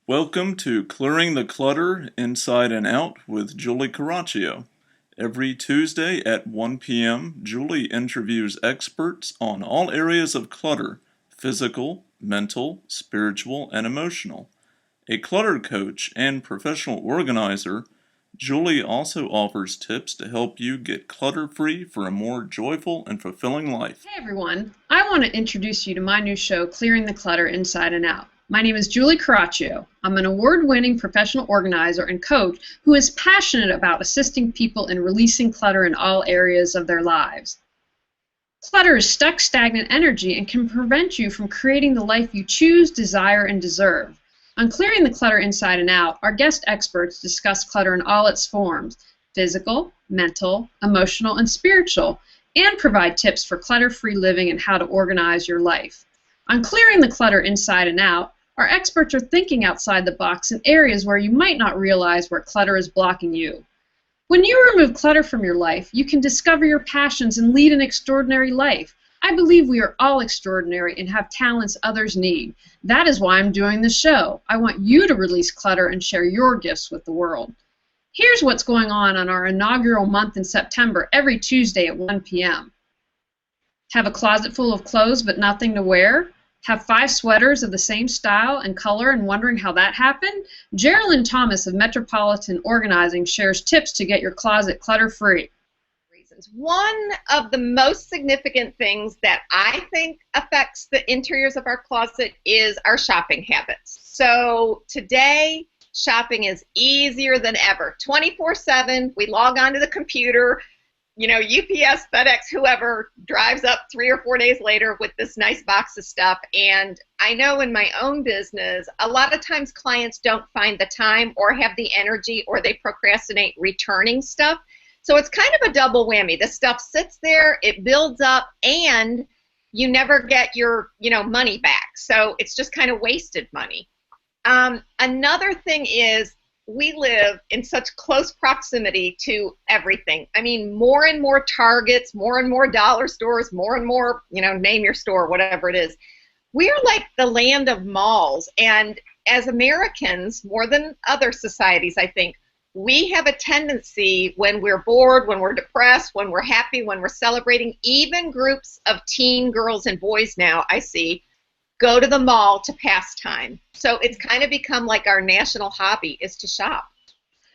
Welcome to Clearing the Clutter Inside and Out with Julie Caraccio. Every Tuesday at 1 p.m., Julie interviews experts on all areas of clutter: physical, mental, spiritual, and emotional. A clutter coach and professional organizer, Julie also offers tips to help you get clutter-free for a more joyful and fulfilling life. Hey everyone, I want to introduce you to my new show, Clearing the Clutter Inside and Out. My name is Julie Caraccio. I'm an award-winning professional organizer and coach who is passionate about assisting people in releasing clutter in all areas of their lives. Clutter is stuck, stagnant energy and can prevent you from creating the life you choose, desire, and deserve. On Clearing the Clutter Inside and Out, our guest experts discuss clutter in all its forms: physical, mental, emotional, and spiritual, and provide tips for clutter-free living and how to organize your life. On Clearing the Clutter Inside and Out, our experts are thinking outside the box in areas where you might not realize where clutter is blocking you. When you remove clutter from your life, you can discover your passions and lead an extraordinary life. I believe we are all extraordinary and have talents others need. That is why I'm doing this show. I want you to release clutter and share your gifts with the world. Here's what's going on our inaugural month in September, every Tuesday at 1 p.m. Have a closet full of clothes but nothing to wear? Have 5 sweaters of the same style and color and wondering how that happened? Geraldine Thomas of Metropolitan Organizing shares tips to get your closet clutter-free. One of the most significant things that I think affects the interiors of our closet is our shopping habits. So today, shopping is easier than ever. 24/7, we log onto the computer. UPS, FedEx, whoever drives up 3 or 4 days later with this nice box of stuff. And I know in my own business, a lot of times clients don't find the time or have the energy, or they procrastinate returning stuff. So it's kind of a double whammy. The stuff sits there, it builds up, and you never get your money back. So it's just kind of wasted money. Another thing is, we live in such close proximity to everything. I mean, more and more Targets, more and more dollar stores, more and more, name your store, whatever it is. We are like the land of malls. And as Americans, more than other societies, I think, we have a tendency, when we're bored, when we're depressed, when we're happy, when we're celebrating, even groups of teen girls and boys now, I see, go to the mall to pass time. So it's kind of become like our national hobby is to shop.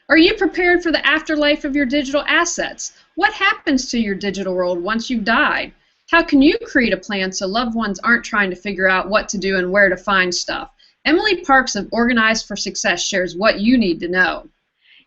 Are you prepared for the afterlife of your digital assets? What happens to your digital world once you've died? How can you create a plan so loved ones aren't trying to figure out what to do and where to find stuff? Emily Parks of Organized for Success shares what you need to know.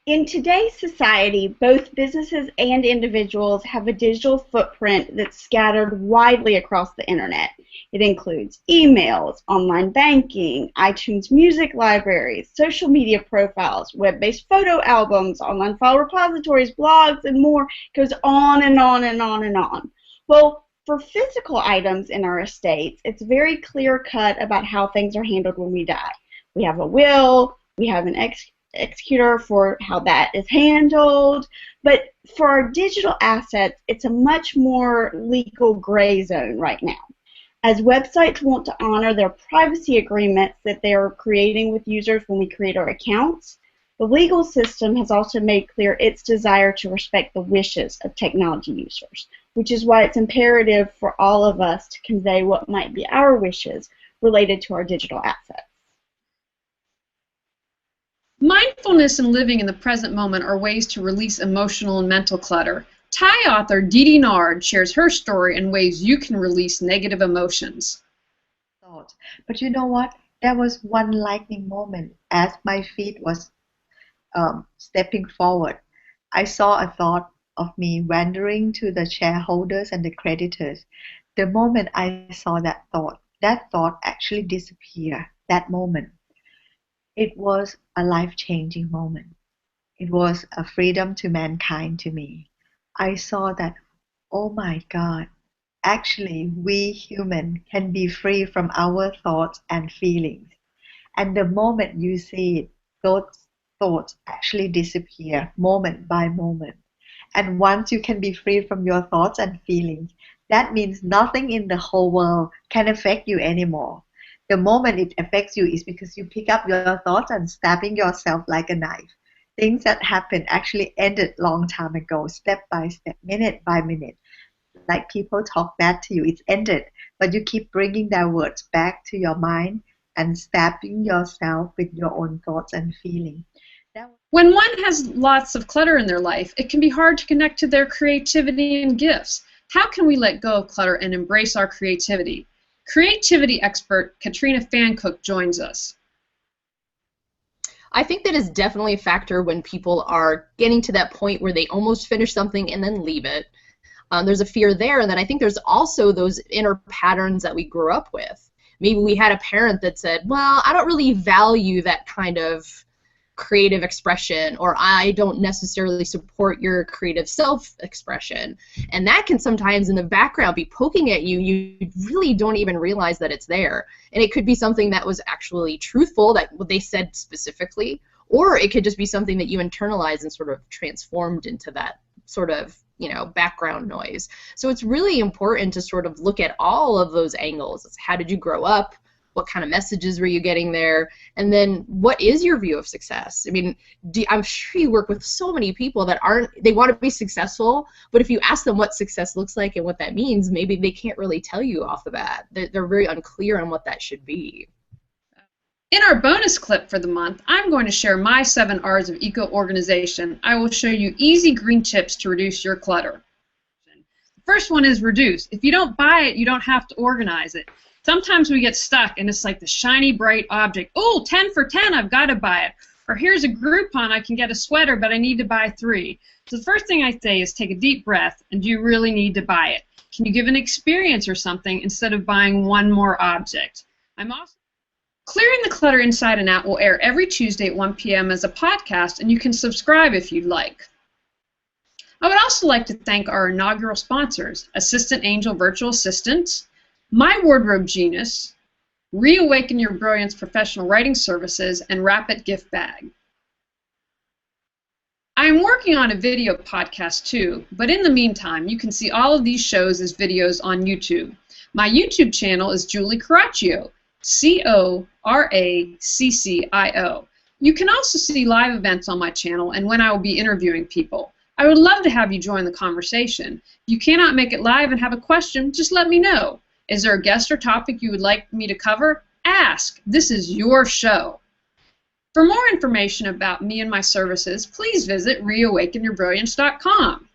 In today's society, both businesses and individuals have a digital footprint that's scattered widely across the internet. It includes emails, online banking, iTunes music libraries, social media profiles, web-based photo albums, online file repositories, blogs, and more. It goes on and on and on and on. Well, for physical items in our estates, it's very clear-cut about how things are handled when we die. We have a will, we have an executor for how that is handled, but for our digital assets, it's a much more legal gray zone right now. As websites want to honor their privacy agreements that they are creating with users when we create our accounts, the legal system has also made clear its desire to respect the wishes of technology users, which is why it's imperative for all of us to convey what might be our wishes related to our digital assets. Mindfulness and living in the present moment are ways to release emotional and mental clutter. Thai author Didi Nard shares her story and ways you can release negative emotions. But you know what? There was one lightning moment as my feet was stepping forward. I saw a thought of me wandering to the shareholders and the creditors. The moment I saw that thought actually disappeared. That moment. It was a life-changing moment. It was a freedom to mankind to me. I saw that, oh my God, actually we humans can be free from our thoughts and feelings. And the moment you see it, those thoughts actually disappear moment by moment. And once you can be free from your thoughts and feelings, that means nothing in the whole world can affect you anymore. The moment it affects you is because you pick up your thoughts and stabbing yourself like a knife. Things that happened actually ended long time ago, step by step, minute by minute. Like people talk bad to you, it's ended, but you keep bringing their words back to your mind and stabbing yourself with your own thoughts and feelings. When one has lots of clutter in their life, it can be hard to connect to their creativity and gifts. How can we let go of clutter and embrace our creativity? Creativity expert Katrina Fancook joins us. I think that is definitely a factor when people are getting to that point where they almost finish something and then leave it. There's a fear there, and then I think there's also those inner patterns that we grew up with. Maybe we had a parent that said, well, I don't really value that kind of creative expression, or I don't necessarily support your creative self-expression. And that can sometimes in the background be poking at you. You really don't even realize that it's there. And it could be something that was actually truthful, that what they said specifically, or it could just be something that you internalized and sort of transformed into that sort of, you know, background noise. So it's really important to sort of look at all of those angles. How did you grow up? What kind of messages were you getting there? And then what is your view of success? I mean, I'm sure you work with so many people that they want to be successful, but if you ask them what success looks like and what that means, maybe they can't really tell you off the bat. They're very unclear on what that should be. In our bonus clip for the month, I'm going to share my 7 R's of eco-organization. I will show you easy green tips to reduce your clutter. The first one is reduce. If you don't buy it, you don't have to organize it. Sometimes we get stuck and it's like the shiny, bright object. Oh, 10 for 10, I've got to buy it. Or here's a Groupon, I can get a sweater, but I need to buy 3. So the first thing I say is take a deep breath, and do you really need to buy it? Can you give an experience or something instead of buying one more object? Clearing the Clutter Inside and Out will air every Tuesday at 1 p.m. as a podcast, and you can subscribe if you'd like. I would also like to thank our inaugural sponsors, Assistant Angel Virtual Assistants, My Wardrobe Genius, Reawaken Your Brilliance Professional Writing Services, and Rapid Gift Bag. I am working on a video podcast too, but in the meantime, you can see all of these shows as videos on YouTube. My YouTube channel is Julie Caraccio, Coraccio. You can also see live events on my channel and when I will be interviewing people. I would love to have you join the conversation. If you cannot make it live and have a question, just let me know. Is there a guest or topic you would like me to cover? Ask. This is your show. For more information about me and my services, please visit reawakenyourbrilliance.com.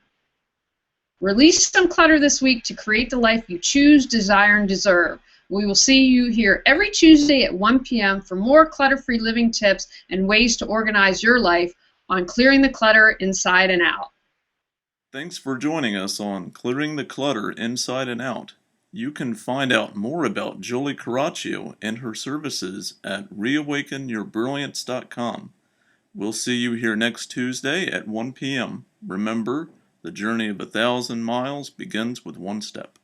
Release some clutter this week to create the life you choose, desire, and deserve. We will see you here every Tuesday at 1 p.m. for more clutter-free living tips and ways to organize your life on Clearing the Clutter Inside and Out. Thanks for joining us on Clearing the Clutter Inside and Out. You can find out more about Julie Caraccio and her services at reawakenyourbrilliance.com. We'll see you here next Tuesday at 1 p.m. Remember, the journey of 1,000 miles begins with one step.